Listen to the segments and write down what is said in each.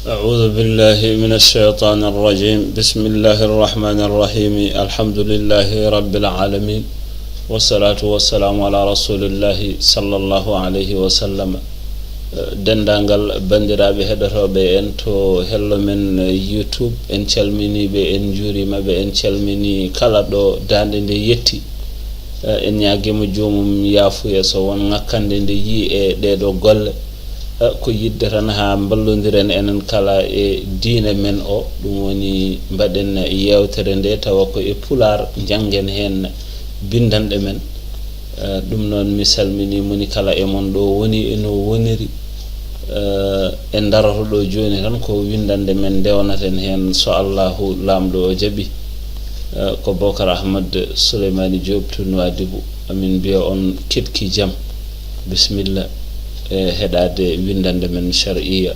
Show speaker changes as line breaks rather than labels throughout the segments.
أعوذ بالله من الشيطان الرجيم. بسم الله الرحمن الرحيم. الحمد لله رب العالمين والصلاة والسلام على رسول الله صلى الله عليه وسلم. dendangal bandiraɓe heɗotoɓe en to hello men YouTube en calminiɓe en juurimaɓe en calmini kala ɗo dande nde yetti en ñaguima joomum yaafuya so won ngakkande nde yi e ɗeɗo golle ko yidde tan ha ballodiren enen kala e diine men o ɗum woni mbaɗen yewtere nde tawa ko e pular jangen hen bindanɗe men ɗum noon mi salmini moni kala e mon ɗo woni eno woniri en daroto ɗo joni tan ko windande men dewnaten hen so Allahu lamɗo o jaaɓi ko Bocar Ahmad Souleymani Diop to Nouadhibou. amin biya on ketki jam bismillah heɗade windande men shar'iyya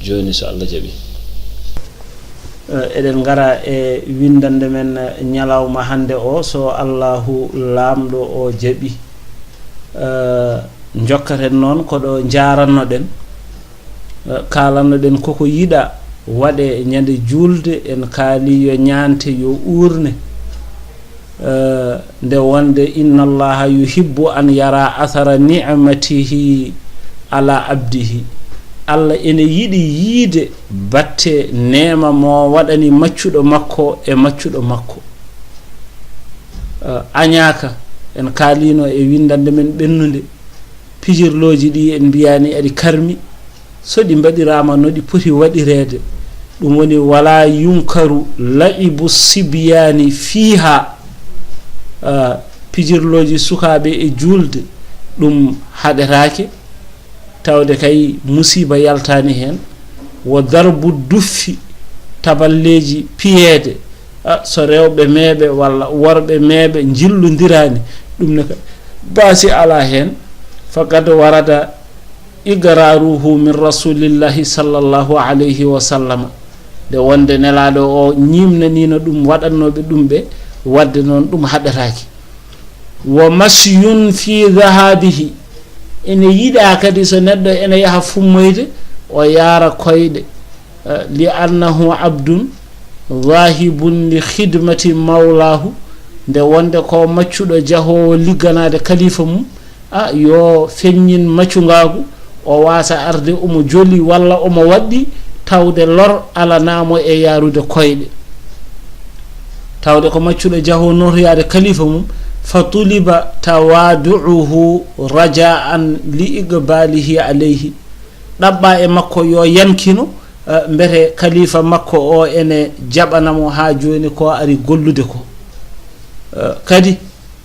joni so Allah jaaɓi. eɗen gara e windande men ñalawma hande o so Allahu lamɗo o jaaɓi. jokkaten noon koɗo jarannoɗen kalannoɗen koko yiɗa waɗe ñande julde en kaali yo ñante yo urne nde wonde inna allaha yuhibbu an yara athara ni'matihi ala abdihi. Allah ene yiɗi yiide batte nema mo waɗani maccuɗo makko e maccuɗo makko. añaka en kaalino e windande men ɓennude pijirloji ɗi en mbiyani aɗi karmi so ɗi mbaɗirama no ɗi poti waɗirede. ɗum woni wala yunkaru laibu sibyani fiha. pijirloji sukaɓe e julde ɗum haɗetake tawde kay musiba yaltani hen. wo darbu duffi taballeji piyeede so rewɓe meeɓe walla worɓe meeɓe jillodirani ɗum ne baasi ala hen. faqad warada igraruhu min rasulillahi sallallahu alayhi wa sallam. de wonde nelaɗo o ñimnanino ɗum waɗannoɓe ɗum ɓe wadde noon ɗum haɗetake. wa masyun fi dhahabihi. ene yiɗa kadi so neɗɗo ene yaha fummoyde o yaara koyɗe li annahu abdun dhahibun li khidmati mawlahu. nde wonde ko maccuɗo jahowo ligganade kalifa mum yo feññin maccugagu o wasa arde omo joli walla omo waɗɗi tawde lor alanamo e yarude koyɗe. tawde ko maccuɗo jahowo notoyade kalifa mum fatuliba tawadu'uhu raja'an li iqbalihi alayhi. ɗaɓɓa e makko yo yankino mbete kalifa makko o ene jaɓanamo ha joni ko ari gollude ko. kadi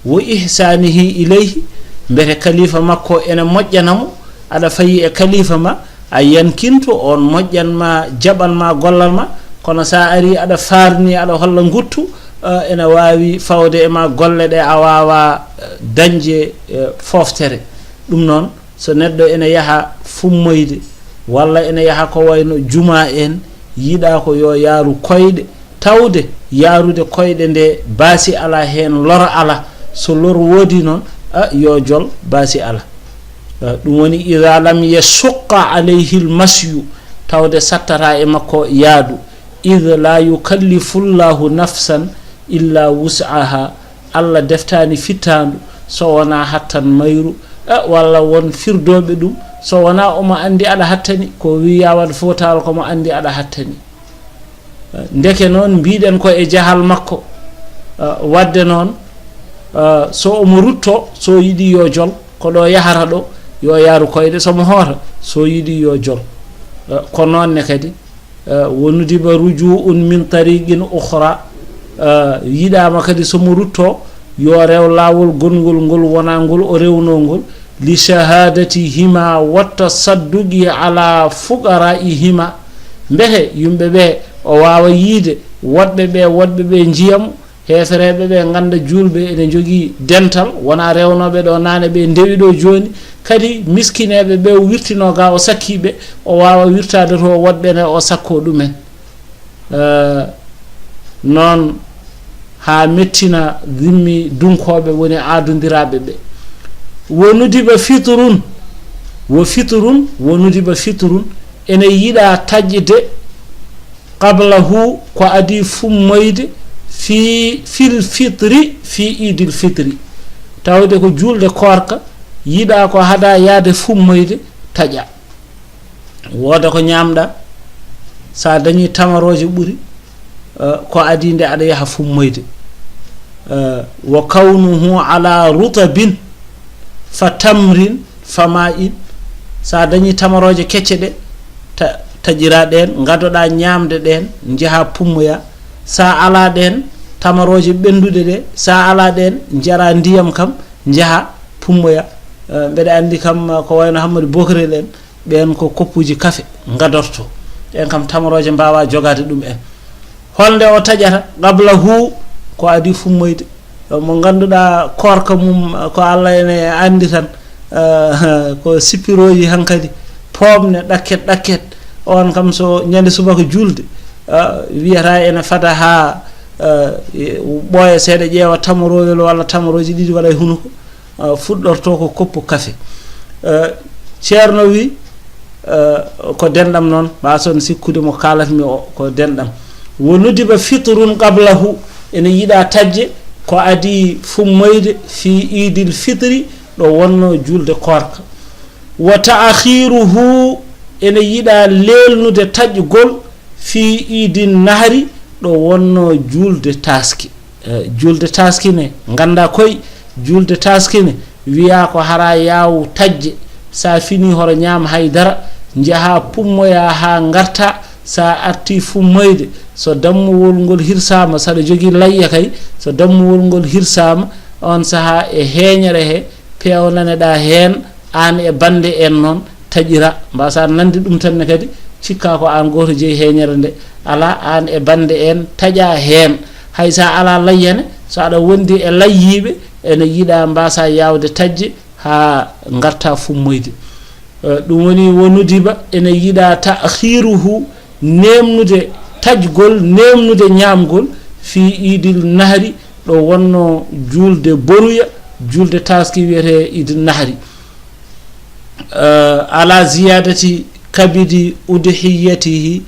wo ihsanihi ilayhi. mbete kalifa makko ene moƴƴanamo aɗa fayi e kalifa ma a yankinto on moƴƴanma jaɓanma gollalma. kono sa ari aɗa farni aɗa holla guttu ene wawi fawde e ma golle ɗe a wawa dañde foftere. ɗum noon so neɗɗo ene yaha fummoyde walla ene yaha ko wayno juma en yiɗa ko yo yaaru koyɗe tawde yaarude koyɗe nde baasi ala hen lor ala. so lor woodi noon yo jol baasi ala. ɗum woni ida lam yasuqa alayhi lmasyu. tawde sattata e makko yaadu. id la yukallifu llahu nafsan illa wus'aha. Allah deftani fittandu so wona hattan mayru walla won firdoɓe ɗum so wona omo andi aɗa hattani ko wiya waɗa fotal komo andi aɗa hattani. ndeke noon mbiɗen ko e jahal makko wadde noon so omo rutto so yiɗi yo jol ko ɗo yahata ɗo yo yaaru koyɗe somo hoota so yiɗi yo jol. ko noonne kadi wonudiba ruju'un min tariqin ukhra. yiɗama kadi somo rutto yo rew lawol gongol ngol wona ngol o rewno ngol li shahadati hima watta sadduqi ala fuqara'i hima. mbete yumɓeɓe o wawa yiide woɗɓeɓe jiyam hefereɓeɓe ganda julɓe ene jogui dental wona rewnoɓe ɗo nane ɓe ndewi ɗo joni. kadi miskineɓe ɓe o wirtino ga o sakkiɓe o wawa wirtade to woɗɓene o sakko ɗumen. noon ha mettina zimmi dunkoɓe woni adodiraɓe ɓe. wonudiɓa fitrun wo fitrun wonudiɓa fitrun ene yida tajjide qablahu ko adi fummoyde fil fitri fi idil fitri tawde ko julde korka yida ko hada yaade fummoyde taja woda ko nyamda sa dañi tamaroje buri ko adi nde ada yaha fummoyde wa kawnuhu ala rutabin fatamrin fama'in sa dañi tamaroje kecce de tajira den ngadoda nyamde den jaha pummoya sa ala den tamaroje bendude de sa ala den jara ndiyam kam jaha pummoya bede andi kam ko wayno Hamadou Bokre len ben ko koppuji kafe ngadorto en kam tamaroje mbawa jogade dum en holde o tajata qablahu ko adi fummoyde mo ganduda korka mum ko Allah ene andi tan ko sipiroji hankadi pomne dakket on kam so nyande subaka julde wiyata ene fada ha boye seede jeewa tamoroyel walla tamoroji didi wala hunuko fuddorto ko koppu kafe ceerno wi ko dendam non bason sikkude mo kalatmi o ko dendam wonudi ba fitrun qablahu ene yida tajje ko adi fummoyde fi idil fitri do wonno julde korka wa ta'khiruhu ene yida lelnude tajjugol fi idin nahri do wonno julde taski ne ganda koy julde taski ne wiya ko hara yaw tajje sa fini horo nyam haydara jaha pummoya ha ngarta sa arti fummoyde so dammuwol ngol hirsama sada jogi layya kay so dammuwol ngol hirsama on saha e heñere he pewnaneda hen an e bande en non tajira mbasa nandi dum tan kadi cikka ko an goto jeey heñere nde ala an e bande en taja hen haysa ala layyane so ada wondi e layyibe ene yida mbasa yawde tajje ha ngarta fummoyde dum woni wonudiba ene yida ta'khiruhu nemnude tajgol nemnude nyamgol fi idil nahri do wonno julde boruya julde taski wiyete idil nahri ala ziyadati kabidi udhiyatihi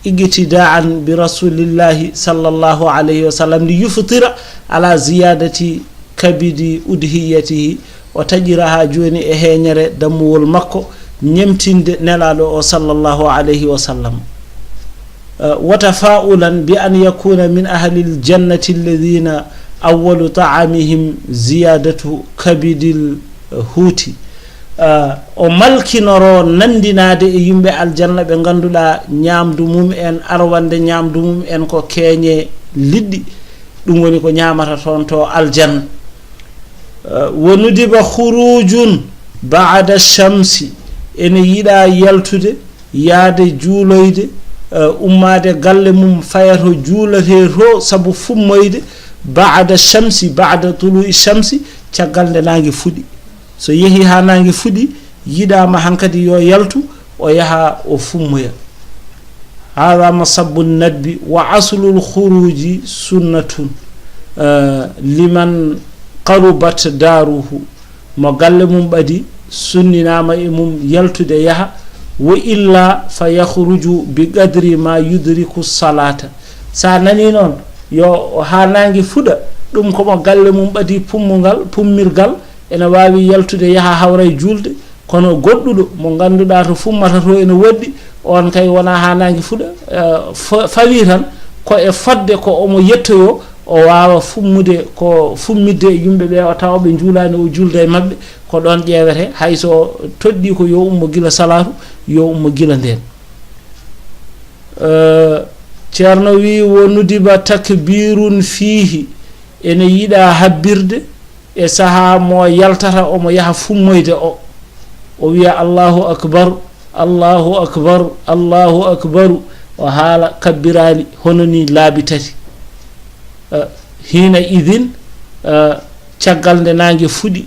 igtida'an bi rasulillahi sallallahu alayhi wa sallam li yuftira ala ziyadati kabidi udhiyatihi wa tajiraha joni e heñere dammuwol makko nyemtinde nelalo o sallallahu alayhi wa sallam وتفاؤلا بأن يكون من أهل الجنة الذين أول طعامهم زيادة كبد الهوت وملكنرو نندناد يمبي الجنة بغندولا ñamdu mum en arwande ñamdu mum en ko keñe liddi dum woni ko ñamata ton to aljanna wonudiba khurujun ba'da shamsi ene yida yaltude yaade juuloyde ummade galle mum fayato juulate ro sabu fummoyde ba'da shamsi ba'da tulu'i shamsi caggalde nangi fudi so yehi ha nangi fudi yidama hankadi yo yaltu o yaha o fummoya hada masabbu nadbi wa aslul khuruji sunnatun liman qarubat daruhu mo galle mum badi sunninama e mum yaltude yaha wa illa fayakhruju bi qadri ma yudriku salata sa nani non yo ha nangi fuda dum ko mo galle mum badi pummirgal ena wawi yaltude yaha hawray julde kono goddudo mo ganduda to fummata to ena waddi on kay wona ha nangi fuda fawi tan ko e fodde ko omo yettoyo o wawa fummude ko fummide yumbe be o tawbe julani o julde mabbe ko don ƴewete hayso toddi ko yo ummo gila salatu yo ummo gila den ceerno wi wonudiba takbirun fihi ene yida habbirde e saha mo yaltata o mo yaha fummoyde o wiya Allahu akbar Allahu akbar Allahu akbar o haala kabbirali hononi laabi tati hina idin caggal nde nange fudi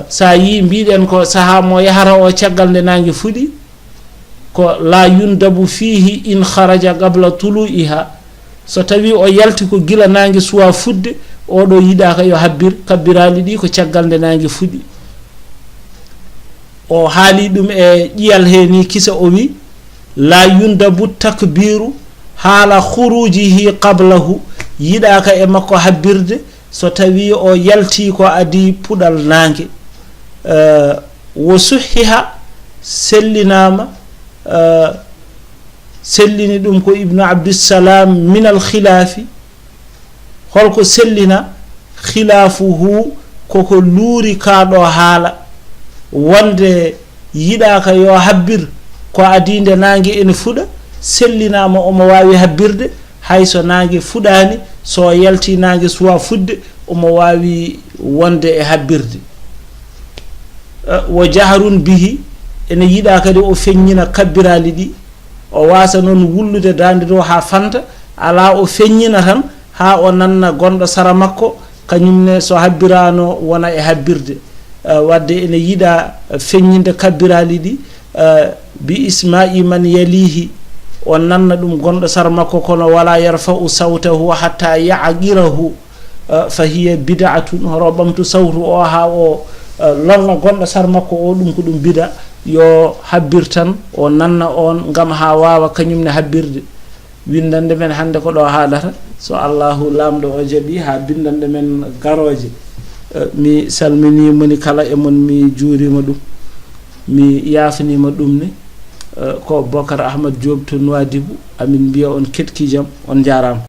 sa yi mbiiden ko saha mo yahara o caggal nde nange fudi ko la yundabu fihi in kharaja qabla tulu'iha so tawi o yalti ko gila nange suwa fudde oɗo yiɗa ka yo habbir kabbirali ɗi ko caggal nde nange fudi o haali ɗum e ƴiyal he ni kisa o wi la yundabu takbiru haala khurujihi qablahu yiɗaka e makko habbirde so tawi o yalti ko adi puɗal nangue wo suhiha sellinama sellini ɗum ko ibnu abdussalam min al khilafi holko sellina khilafuhu koko luuri kaɗo haala wonde yiɗaka yo habbir ko adinde nangue ene fuɗa sellinama omo wawi habbirde hayso nangue fuɗani so yalti nangue suwa fudde omo wawi wonde e habbirde wo jaharun bihi ene yiɗa kadi o feññina kabbirali ɗi o wasa noon wullude dande do ha fanta ala o feññina tan ha o nanna gonɗo sara makko kañumne so habbirano wona e habbirde wadde ene yiɗa feññinde kabbirali ɗi bi isma'i man yalihi o nanna ɗum gonɗo sara makko kono wala yarfa'u sawtahu hatta ya'qirahu fa hiya bid'atun horo ɓamtu sawtu o ha o lonna gonɗo sara makko o ɗum ko ɗum bida yo habbir tan o nanna on ngam ha wawa kañumne habbirde windande men hande ko ɗo haalata so allahu lamɗo o jaaɓi ha bindande men garoje mi salmini moni kala e mon mi juurima ɗum mi yafanima ɗum ne ko Bocar Ahmad Diop to Nouadhibou amin mbiya on ketki jaam on jarama